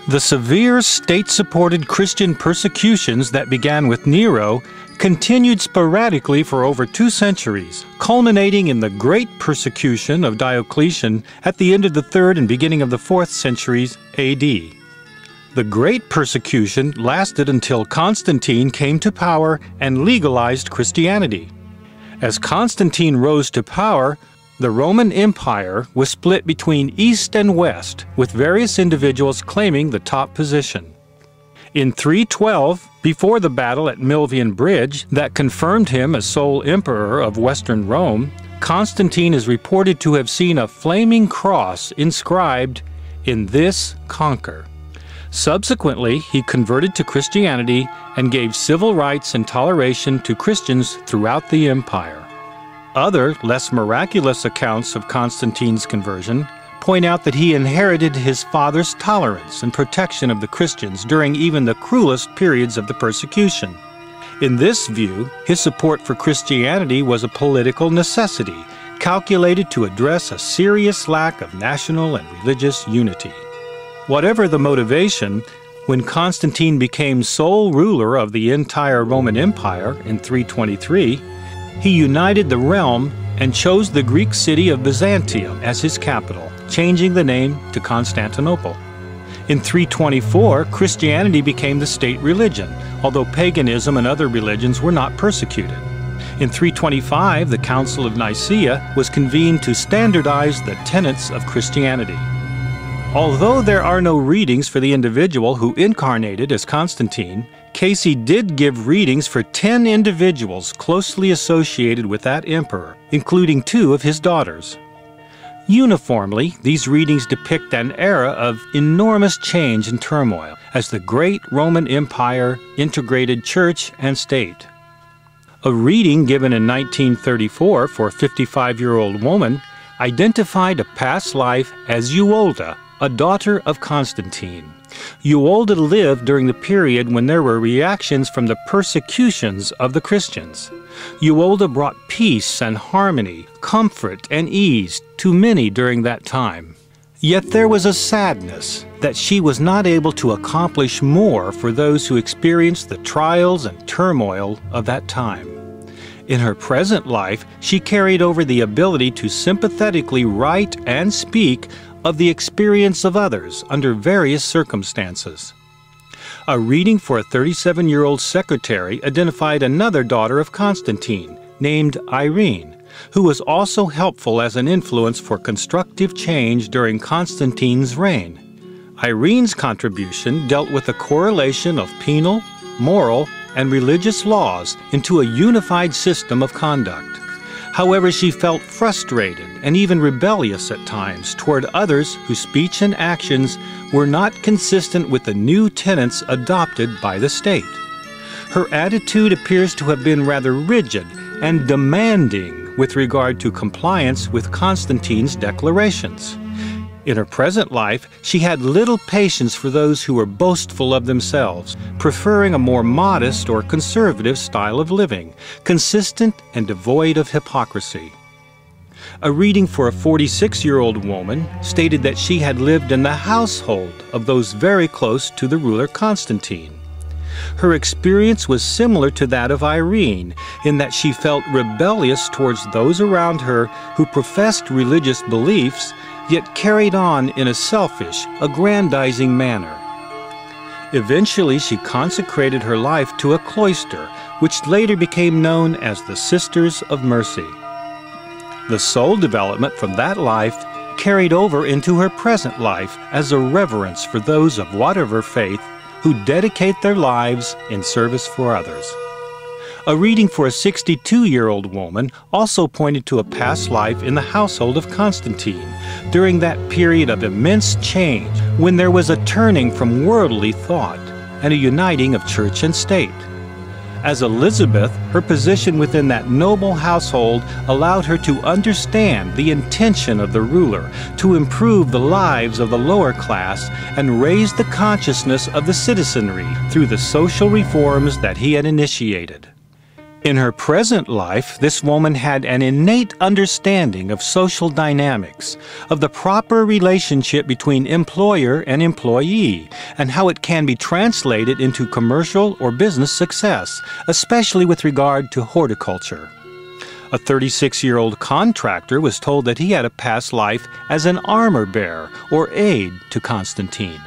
The severe state-supported Christian persecutions that began with Nero continued sporadically for over 2 centuries, culminating in the Great Persecution of Diocletian at the end of the 3rd and beginning of the 4th centuries AD. The Great Persecution lasted until Constantine came to power and legalized Christianity. As Constantine rose to power, the Roman Empire was split between East and West, with various individuals claiming the top position. In 312, before the battle at Milvian Bridge that confirmed him as sole emperor of Western Rome, Constantine is reported to have seen a flaming cross inscribed, "In this conquer." Subsequently, he converted to Christianity and gave civil rights and toleration to Christians throughout the empire. Other, less miraculous accounts of Constantine's conversion point out that he inherited his father's tolerance and protection of the Christians during even the cruelest periods of the persecution. In this view, his support for Christianity was a political necessity, calculated to address a serious lack of national and religious unity. Whatever the motivation, when Constantine became sole ruler of the entire Roman Empire in 323, he united the realm and chose the Greek city of Byzantium as his capital, changing the name to Constantinople. In 324, Christianity became the state religion, although paganism and other religions were not persecuted. In 325, the Council of Nicaea was convened to standardize the tenets of Christianity. Although there are no readings for the individual who incarnated as Constantine, Cayce did give readings for 10 individuals closely associated with that emperor, including 2 of his daughters. Uniformly, these readings depict an era of enormous change and turmoil as the great Roman Empire integrated church and state. A reading given in 1934 for a 55-year-old woman identified a past life as Eulda, a daughter of Constantine. Eulda lived during the period when there were reactions from the persecutions of the Christians. Eulda brought peace and harmony, comfort and ease to many during that time. Yet there was a sadness that she was not able to accomplish more for those who experienced the trials and turmoil of that time. In her present life, she carried over the ability to sympathetically write and speak of the experience of others under various circumstances. A reading for a 37-year-old secretary identified another daughter of Constantine, named Irene, who was also helpful as an influence for constructive change during Constantine's reign. Irene's contribution dealt with the correlation of penal, moral, and religious laws into a unified system of conduct. However, she felt frustrated and even rebellious at times toward others whose speech and actions were not consistent with the new tenets adopted by the state. Her attitude appears to have been rather rigid and demanding with regard to compliance with Constantine's declarations. In her present life, she had little patience for those who were boastful of themselves, preferring a more modest or conservative style of living, consistent and devoid of hypocrisy. A reading for a 46-year-old woman stated that she had lived in the household of those very close to the ruler Constantine. Her experience was similar to that of Irene in that she felt rebellious towards those around her who professed religious beliefs yet carried on in a selfish, aggrandizing manner. Eventually, she consecrated her life to a cloister, which later became known as the Sisters of Mercy. The soul development from that life carried over into her present life as a reverence for those of whatever faith who dedicate their lives in service for others. A reading for a 62-year-old woman also pointed to a past life in the household of Constantine during that period of immense change when there was a turning from worldly thought and a uniting of church and state. As Elizabeth, her position within that noble household allowed her to understand the intention of the ruler to improve the lives of the lower class and raise the consciousness of the citizenry through the social reforms that he had initiated. In her present life, this woman had an innate understanding of social dynamics, of the proper relationship between employer and employee, and how it can be translated into commercial or business success, especially with regard to horticulture. A 36-year-old contractor was told that he had a past life as an armor-bearer or aide to Constantine.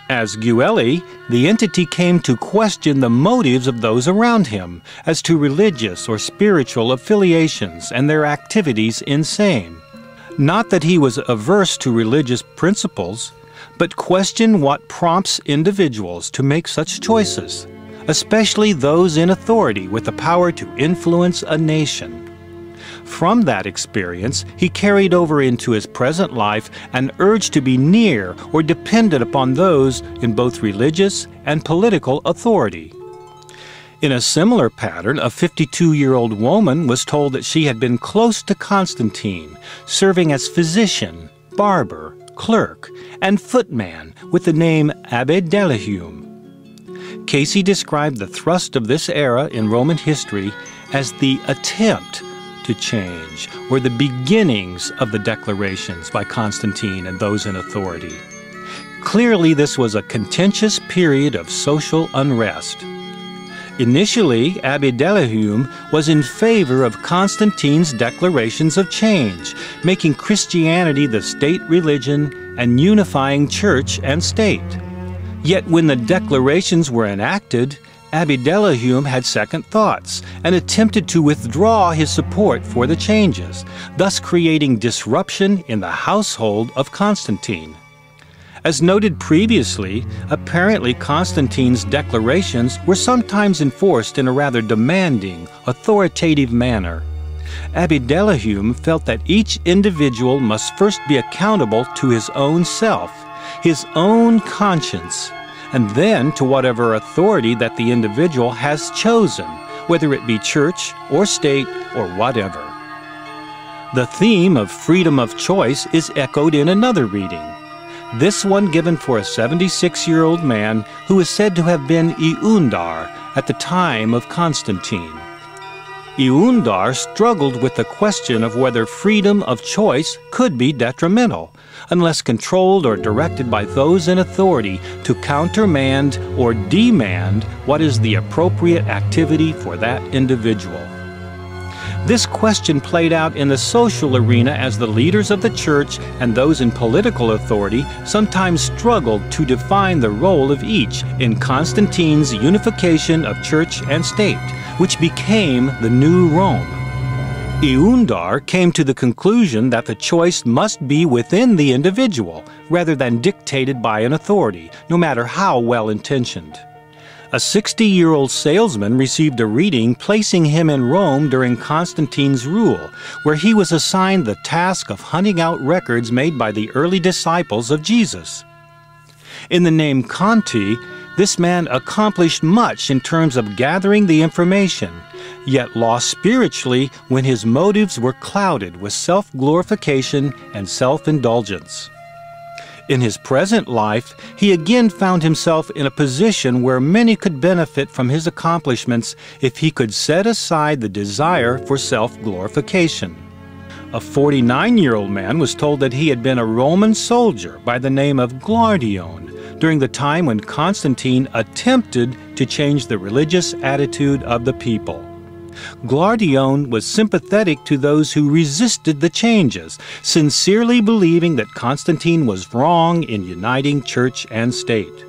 As Guelli, the entity came to question the motives of those around him as to religious or spiritual affiliations and their activities in same. Not that he was averse to religious principles, but questioned what prompts individuals to make such choices, especially those in authority with the power to influence a nation. From that experience, he carried over into his present life an urge to be near or dependent upon those in both religious and political authority. In a similar pattern, a 52-year-old woman was told that she had been close to Constantine, serving as physician, barber, clerk, and footman with the name Abbe Delahume. Cayce described the thrust of this era in Roman history as the attempt to change, or the beginnings of the declarations by Constantine and those in authority. Clearly, this was a contentious period of social unrest. Initially, Abbe Delahume was in favor of Constantine's declarations of change, making Christianity the state religion and unifying church and state. Yet when the declarations were enacted, Abbe Delahume had second thoughts and attempted to withdraw his support for the changes, thus creating disruption in the household of Constantine. As noted previously, apparently Constantine's declarations were sometimes enforced in a rather demanding, authoritative manner. Abbe Delahume felt that each individual must first be accountable to his own self, his own conscience, and then to whatever authority that the individual has chosen, whether it be church or state or whatever. The theme of freedom of choice is echoed in another reading, this one given for a 76-year-old man who is said to have been Eundar at the time of Constantine. Eundar struggled with the question of whether freedom of choice could be detrimental, unless controlled or directed by those in authority to countermand or demand what is the appropriate activity for that individual. This question played out in the social arena as the leaders of the church and those in political authority sometimes struggled to define the role of each in Constantine's unification of church and state, which became the new Rome. Eundar came to the conclusion that the choice must be within the individual, rather than dictated by an authority, no matter how well-intentioned. A 60-year-old salesman received a reading placing him in Rome during Constantine's rule, where he was assigned the task of hunting out records made by the early disciples of Jesus. In the name Conti, this man accomplished much in terms of gathering the information, yet lost spiritually when his motives were clouded with self-glorification and self-indulgence. In his present life, he again found himself in a position where many could benefit from his accomplishments if he could set aside the desire for self-glorification. A 49-year-old man was told that he had been a Roman soldier by the name of Glaudion during the time when Constantine attempted to change the religious attitude of the people. Glaudion was sympathetic to those who resisted the changes, sincerely believing that Constantine was wrong in uniting church and state.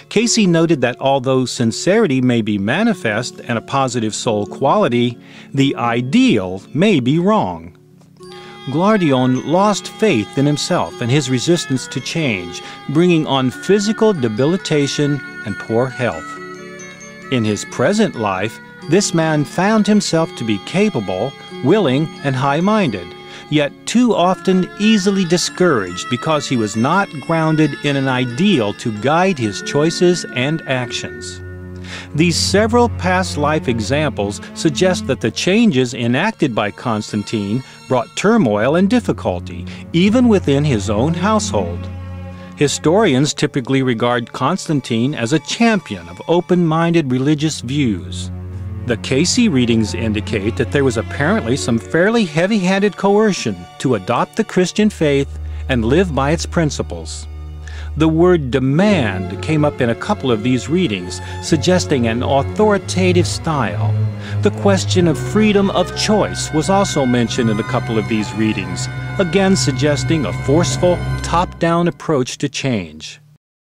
Cayce noted that although sincerity may be manifest and a positive soul quality, the ideal may be wrong. Glaudion lost faith in himself and his resistance to change, bringing on physical debilitation and poor health. In his present life, this man found himself to be capable, willing, and high-minded, yet too often easily discouraged because he was not grounded in an ideal to guide his choices and actions. These several past life examples suggest that the changes enacted by Constantine brought turmoil and difficulty, even within his own household. Historians typically regard Constantine as a champion of open-minded religious views. The Cayce readings indicate that there was apparently some fairly heavy-handed coercion to adopt the Christian faith and live by its principles. The word demand came up in a couple of these readings, suggesting an authoritative style. The question of freedom of choice was also mentioned in a couple of these readings, again suggesting a forceful, top-down approach to change.